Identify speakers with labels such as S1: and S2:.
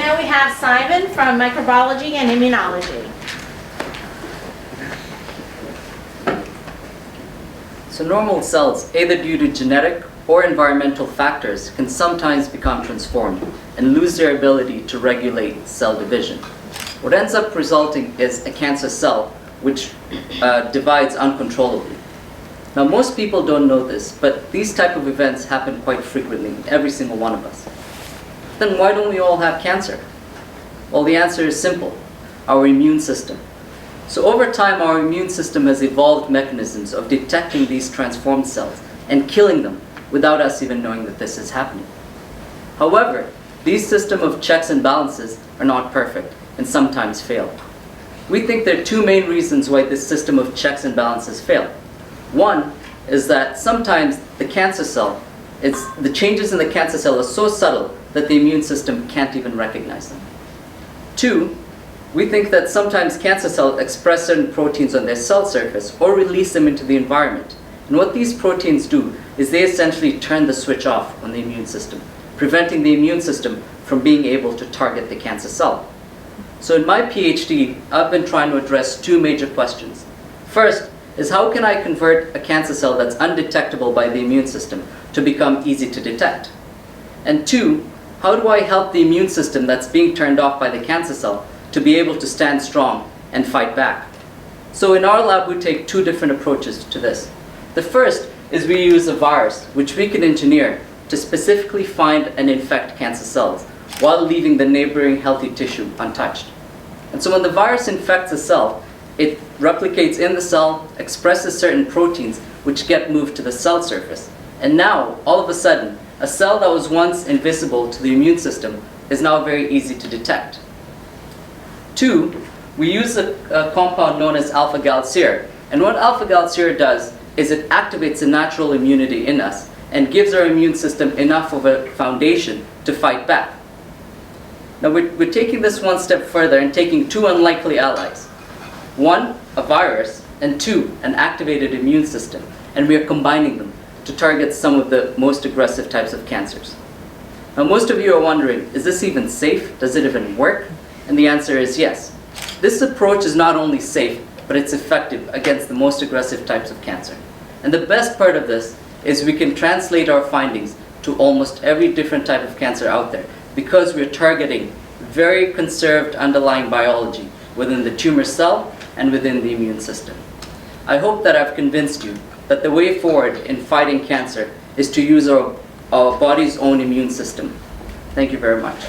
S1: now we have Simon from microbiology and immunology.
S2: So normal cells, either due to genetic or environmental factors, can sometimes become transformed and lose their ability to regulate cell division. What ends up resulting is a cancer cell which divides uncontrollably. Now most people don't know this, but these type of events happen quite frequently in every single one of us. Then why don't we all have cancer? Well, the answer is simple: our immune system. So over time, our immune system has evolved mechanisms of detecting these transformed cells and killing them without us even knowing that this is happening. However, these system of checks and balances are not perfect and sometimes fail. We think there are two main reasons why this system of checks and balances fail. One is that sometimes the changes in the cancer cell are so subtle that the immune system can't even recognize them. Two, we think that sometimes cancer cells express certain proteins on their cell surface or release them into the environment. And what these proteins do is they essentially turn the switch off on the immune system, preventing the immune system from being able to target the cancer cell. So in my PhD, I've been trying to address two major questions. First is, how can I convert a cancer cell that's undetectable by the immune system to become easy to detect? And two, how do I help the immune system that's being turned off by the cancer cell to be able to stand strong and fight back? So in our lab, we take two different approaches to this. The first is we use a virus, which we can engineer to specifically find and infect cancer cells while leaving the neighboring healthy tissue untouched. And so when the virus infects a cell, it replicates in the cell, expresses certain proteins which get moved to the cell surface. And now, all of a sudden, a cell that was once invisible to the immune system is now very easy to detect. Two, we use a compound known as alpha-galactose. And what alpha-galactose does is it activates a natural immunity in us and gives our immune system enough of a foundation to fight back. Now we're taking this one step further and taking two unlikely allies. One, a virus, and two, an activated immune system. And we are combining them to target some of the most aggressive types of cancers. Now most of you are wondering, is this even safe? Does it even work? And the answer is yes. This approach is not only safe, but it's effective against the most aggressive types of cancer. And the best part of this is we can translate our findings to almost every different type of cancer out there, because we're targeting very conserved underlying biology within the tumor cell and within the immune system. I hope that I've convinced you that the way forward in fighting cancer is to use our body's own immune system. Thank you very much.